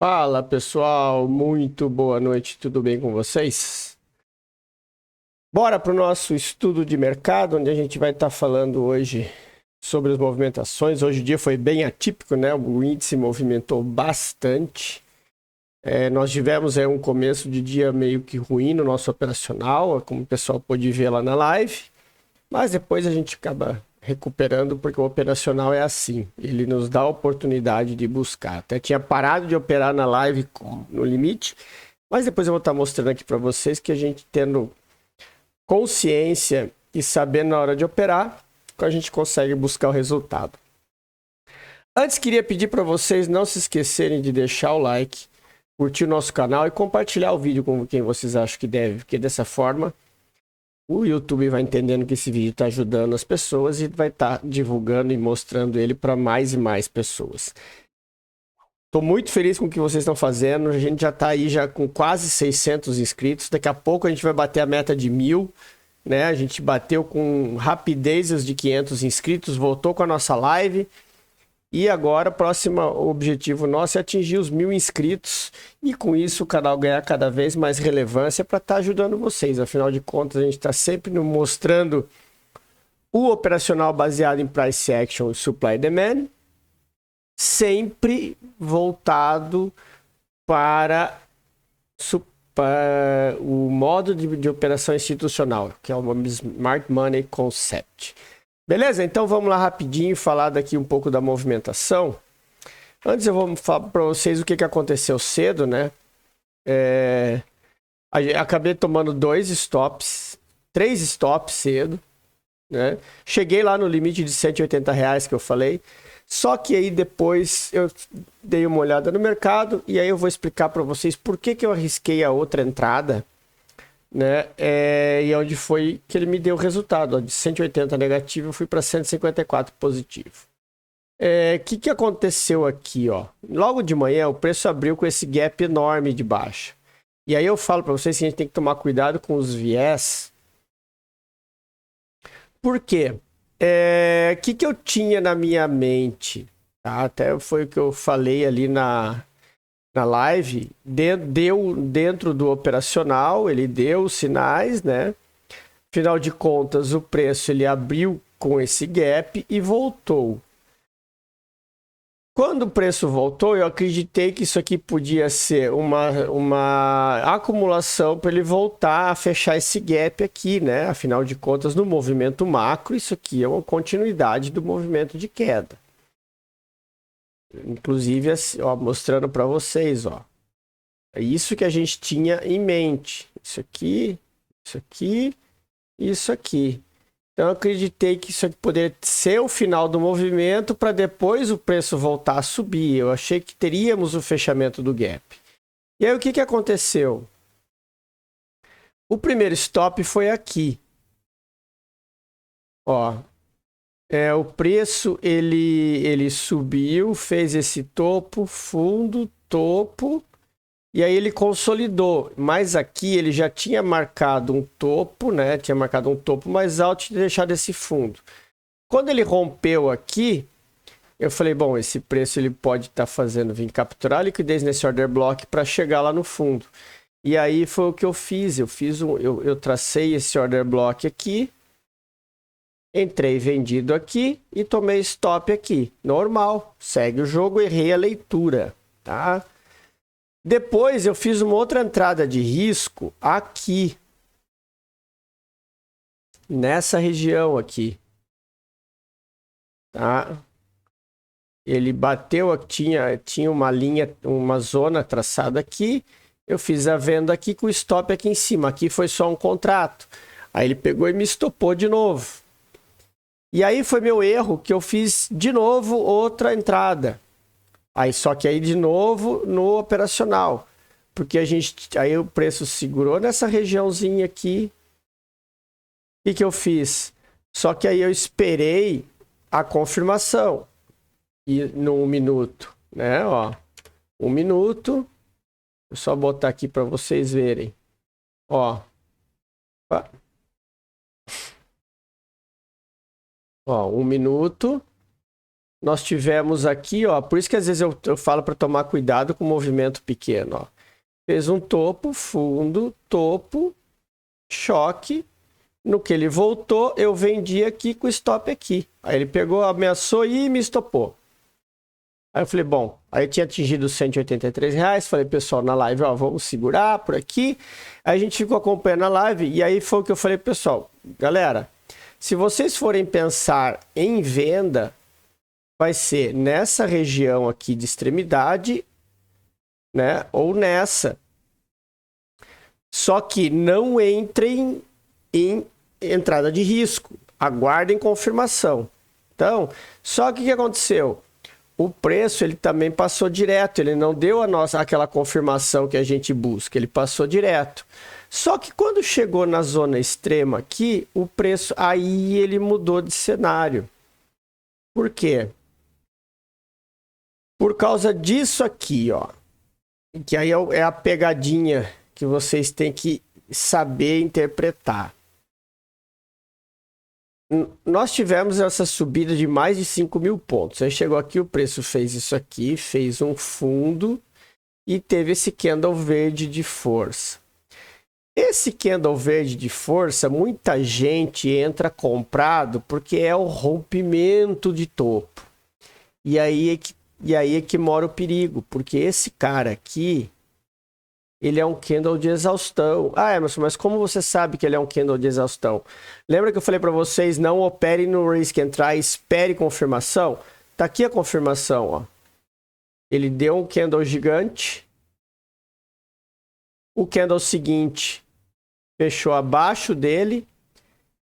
Fala pessoal, muito boa noite, tudo bem com vocês? Bora para o nosso estudo de mercado, onde a gente vai estar falando hoje sobre as movimentações. Hoje o dia foi bem atípico, né? O índice movimentou bastante. Nós tivemos um começo de dia meio que ruim no nosso operacional, como o pessoal pôde ver lá na live, mas depois a gente acaba recuperando porque o operacional é assim, ele nos dá a oportunidade de buscar. Até tinha parado de operar na live no limite, mas depois eu vou estar mostrando aqui para vocês que a gente tendo consciência e sabendo na hora de operar, que a gente consegue buscar o resultado. Antes queria pedir para vocês não se esquecerem de deixar o like, curtir o nosso canal e compartilhar o vídeo com quem vocês acham que deve, porque dessa forma o YouTube vai entendendo que esse vídeo está ajudando as pessoas e vai estar divulgando e mostrando ele para mais e mais pessoas. Estou muito feliz com o que vocês estão fazendo. A gente já está aí já com quase 600 inscritos. Daqui a pouco a gente vai bater a meta de 1000. Né? A gente bateu com rapidez os de 500 inscritos, voltou com a nossa live. E agora o próximo objetivo nosso é atingir os 1000 inscritos e com isso o canal ganhar cada vez mais relevância para estar ajudando vocês. Afinal de contas, a gente está sempre mostrando o operacional baseado em Price Action e Supply Demand, sempre voltado para o modo de operação institucional, que é o Smart Money Concept. Beleza? Então vamos lá rapidinho falar daqui um pouco da movimentação. Antes eu vou falar para vocês o que aconteceu cedo, né? Acabei tomando 3 stops cedo, né? Cheguei lá no limite de R$180 que eu falei. Só que aí depois eu dei uma olhada no mercado e aí eu vou explicar para vocês por que eu arrisquei a outra entrada, né? E onde foi que ele me deu o resultado, ó, de 180 negativo eu fui para 154 positivo. Que aconteceu aqui, ó? Logo de manhã o preço abriu com esse gap enorme de baixa. E aí eu falo para vocês que a gente tem que tomar cuidado com os viés. Por quê? Que eu tinha na minha mente? Tá? Até foi o que eu falei ali na live, dentro do operacional, ele deu os sinais, né? Afinal de contas, o preço ele abriu com esse gap e voltou. Quando o preço voltou, eu acreditei que isso aqui podia ser uma acumulação para ele voltar a fechar esse gap aqui, né? Afinal de contas, no movimento macro, isso aqui é uma continuidade do movimento de queda. Inclusive, ó, mostrando para vocês, ó. É isso que a gente tinha em mente. Isso aqui, isso aqui, isso aqui. Então, eu acreditei que isso aqui poderia ser o final do movimento para depois o preço voltar a subir. Eu achei que teríamos o fechamento do gap. E aí, o que aconteceu? O primeiro stop foi aqui. Ó, o preço ele subiu, fez esse topo, fundo, topo. E aí ele consolidou, mas aqui ele já tinha marcado um topo, né? Tinha marcado um topo mais alto e deixado esse fundo. Quando ele rompeu aqui, eu falei, bom, esse preço ele pode estar fazendo vir capturar a liquidez nesse order block para chegar lá no fundo. E aí foi o que eu fiz. Eu tracei esse order block aqui, entrei vendido aqui e tomei stop aqui. Normal, segue o jogo, errei a leitura, tá? Depois eu fiz uma outra entrada de risco aqui. Nessa região aqui. Tá? Ele bateu, tinha uma linha, uma zona traçada aqui. Eu fiz a venda aqui com o stop aqui em cima. Aqui foi só um contrato. Aí ele pegou e me estopou de novo. E aí foi meu erro que eu fiz de novo outra entrada. Só que aí de novo no operacional. Porque aí o preço segurou nessa regiãozinha aqui. O que eu fiz? Só que aí eu esperei a confirmação. E no 1 minuto, né? Ó, 1 minuto. Vou só botar aqui para vocês verem. Ó. Ó, 1 minuto. nós tivemos aqui, ó, por isso que às vezes eu falo para tomar cuidado com o movimento pequeno, ó. Fez um topo, fundo, topo, choque. No que ele voltou, eu vendi aqui com stop aqui. Aí ele pegou, ameaçou e me estopou. Aí eu falei, bom, aí eu tinha atingido os R$183. Falei, pessoal, na live, ó, vamos segurar por aqui. Aí a gente ficou acompanhando a live e aí foi o que eu falei, pessoal, galera, se vocês forem pensar em venda, vai ser nessa região aqui de extremidade, né? Ou nessa. Só que não entrem em entrada de risco. Aguardem confirmação. Então, só que o que aconteceu? O preço ele também passou direto. Ele não deu aquela confirmação que a gente busca. Ele passou direto. Só que quando chegou na zona extrema aqui, o preço aí ele mudou de cenário. Por quê? Por causa disso aqui, ó. Que aí é a pegadinha que vocês têm que saber interpretar. Nós tivemos essa subida de mais de 5.000 pontos. Aí chegou aqui, o preço fez isso aqui, fez um fundo e teve esse candle verde de força. Esse candle verde de força, muita gente entra comprado porque é o rompimento de topo. E aí é que mora o perigo, porque esse cara aqui, ele é um candle de exaustão. Ah, Emerson, mas como você sabe que ele é um candle de exaustão? Lembra que eu falei para vocês, não opere no risk and try, espere confirmação? Tá aqui a confirmação, ó. Ele deu um candle gigante. O candle seguinte fechou abaixo dele.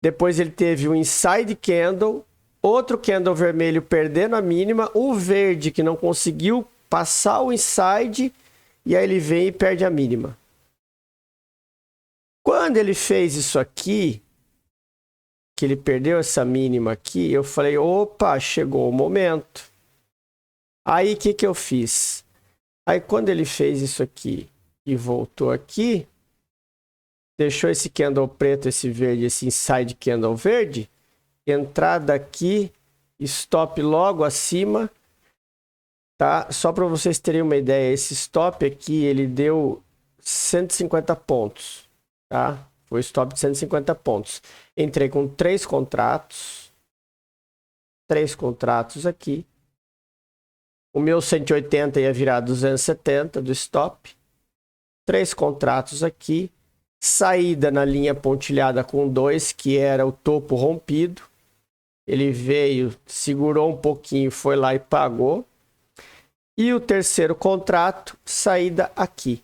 Depois ele teve um inside candle. Outro candle vermelho perdendo a mínima. O verde que não conseguiu passar o inside. E aí ele vem e perde a mínima. Quando ele fez isso aqui, que ele perdeu essa mínima aqui, eu falei, opa, chegou o momento. Aí o que eu fiz? Aí quando ele fez isso aqui e voltou aqui, deixou esse candle preto, esse verde, esse inside candle verde, entrada aqui, stop logo acima. Tá? Só para vocês terem uma ideia, esse stop aqui, ele deu 150 pontos, tá? Foi stop de 150 pontos. Entrei com 3 contratos aqui. O meu 180 ia virar 270 do stop. 3 contratos aqui. Saída na linha pontilhada com 2, que era o topo rompido. Ele veio, segurou um pouquinho, foi lá e pagou. E o terceiro contrato, saída aqui.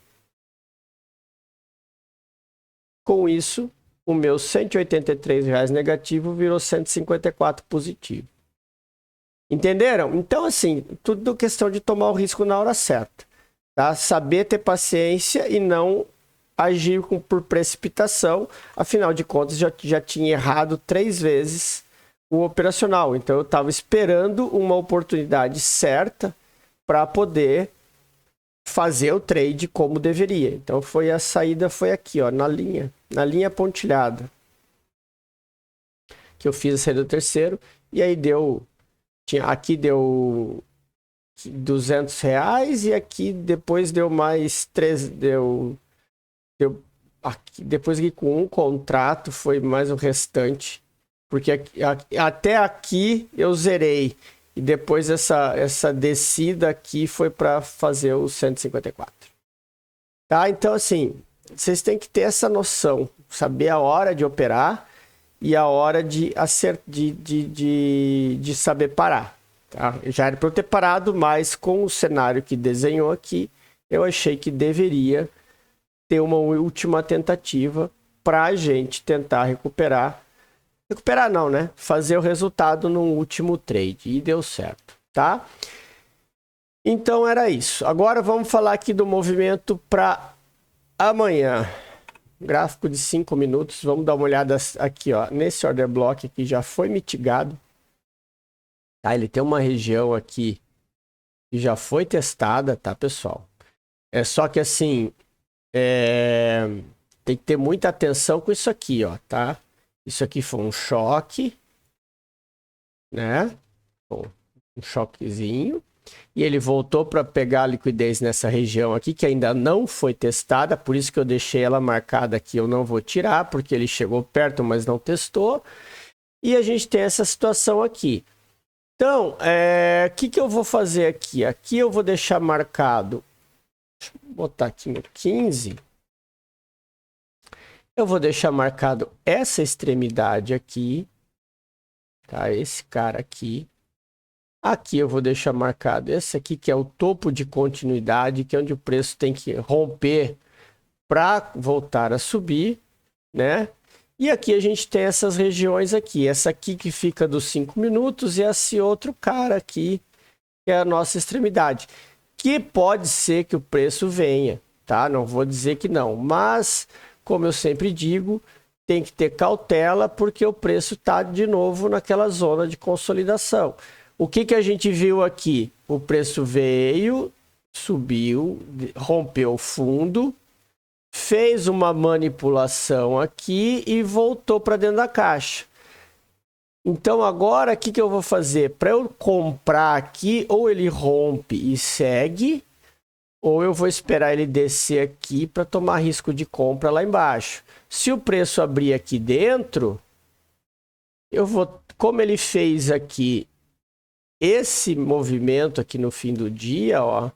Com isso, o meu R$183 negativo virou 154 positivo. Entenderam? Então, assim, tudo questão de tomar o risco na hora certa. Tá? Saber ter paciência e não agir por precipitação. Afinal de contas, já tinha errado 3 vezes o operacional. Então, eu estava esperando uma oportunidade certa para poder fazer o trade como deveria. Então a saída foi aqui, ó, na linha pontilhada. Que eu fiz a saída do terceiro e aí aqui deu R$200 e aqui depois deu mais 3, aqui, depois que com um contrato foi mais o restante, porque até aqui eu zerei. E depois essa descida aqui foi para fazer o 154. Tá? Então, assim, vocês têm que ter essa noção. Saber a hora de operar e a hora de saber parar. Tá? Já era para eu ter parado, mas com o cenário que desenhou aqui, eu achei que deveria ter uma última tentativa para a gente tentar recuperar. Recuperar não, né? Fazer o resultado no último trade. E deu certo, tá? Então era isso. Agora vamos falar aqui do movimento para amanhã. Gráfico de 5 minutos. Vamos dar uma olhada aqui, ó. Nesse order block aqui já foi mitigado. Tá? Ele tem uma região aqui que já foi testada, tá, pessoal? É só que assim, tem que ter muita atenção com isso aqui, ó, tá? Isso aqui foi um choque, né? Bom, um choquezinho. E ele voltou para pegar a liquidez nessa região aqui, que ainda não foi testada, por isso que eu deixei ela marcada aqui. Eu não vou tirar, porque ele chegou perto, mas não testou. E a gente tem essa situação aqui. Então, o que eu vou fazer aqui? Aqui eu vou deixar marcado, deixa eu botar aqui no 15. Eu vou deixar marcado essa extremidade aqui, tá? Esse cara aqui. Aqui eu vou deixar marcado esse aqui, que é o topo de continuidade, que é onde o preço tem que romper para voltar a subir, né? E aqui a gente tem essas regiões aqui. Essa aqui que fica dos 5 minutos e esse outro cara aqui, que é a nossa extremidade. Que pode ser que o preço venha, tá? Não vou dizer que não, mas, como eu sempre digo, tem que ter cautela, porque o preço está de novo naquela zona de consolidação. O que a gente viu aqui? O preço veio, subiu, rompeu o fundo, fez uma manipulação aqui e voltou para dentro da caixa. Então agora o que eu vou fazer? Para eu comprar aqui, ou ele rompe e segue, ou eu vou esperar ele descer aqui para tomar risco de compra lá embaixo. Se o preço abrir aqui dentro, eu vou, como ele fez aqui, esse movimento aqui no fim do dia, ó,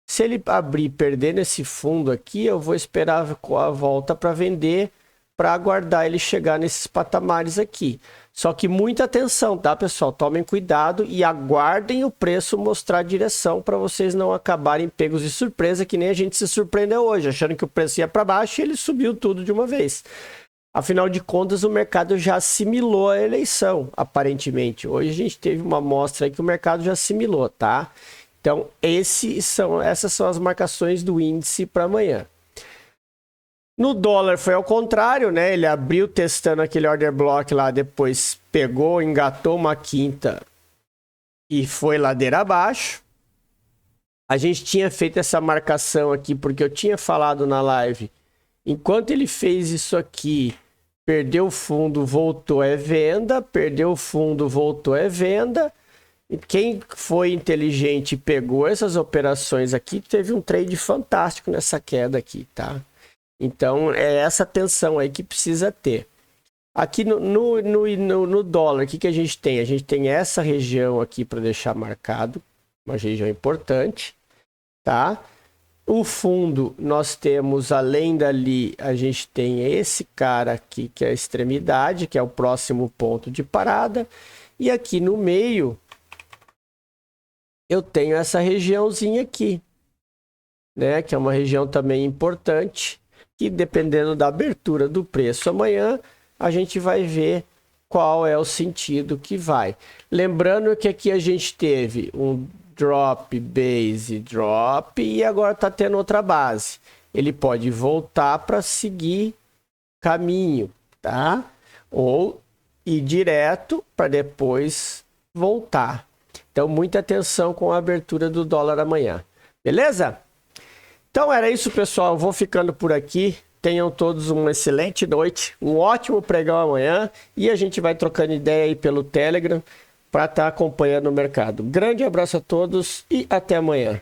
se ele abrir perdendo esse fundo aqui, eu vou esperar a volta para vender, para aguardar ele chegar nesses patamares aqui. Só que muita atenção, tá, pessoal? Tomem cuidado e aguardem o preço mostrar a direção, para vocês não acabarem pegos de surpresa, que nem a gente se surpreendeu hoje, achando que o preço ia para baixo e ele subiu tudo de uma vez. Afinal de contas, o mercado já assimilou a eleição, aparentemente. Hoje a gente teve uma amostra aí que o mercado já assimilou, tá? Então, essas são as marcações do índice para amanhã. No dólar foi ao contrário, né? Ele abriu testando aquele order block lá, depois pegou, engatou uma quinta e foi ladeira abaixo. A gente tinha feito essa marcação aqui porque eu tinha falado na live. Enquanto ele fez isso aqui, perdeu o fundo, voltou, é venda. Perdeu o fundo, voltou, é venda. E quem foi inteligente e pegou essas operações aqui, teve um trade fantástico nessa queda aqui, tá? Então, é essa atenção aí que precisa ter. Aqui no dólar, o que a gente tem? A gente tem essa região aqui para deixar marcado, uma região importante, tá? O fundo, nós temos, além dali, a gente tem esse cara aqui, que é a extremidade, que é o próximo ponto de parada. E aqui no meio, eu tenho essa regiãozinha aqui, né? Que é uma região também importante, que dependendo da abertura do preço amanhã, a gente vai ver qual é o sentido que vai. Lembrando que aqui a gente teve um drop, base, drop, e agora está tendo outra base. Ele pode voltar para seguir caminho, tá? Ou ir direto para depois voltar. Então, muita atenção com a abertura do dólar amanhã. Beleza? Então, era isso, pessoal. Eu vou ficando por aqui. Tenham todos uma excelente noite, um ótimo pregão amanhã. E a gente vai trocando ideia aí pelo Telegram para estar acompanhando o mercado. Grande abraço a todos e até amanhã.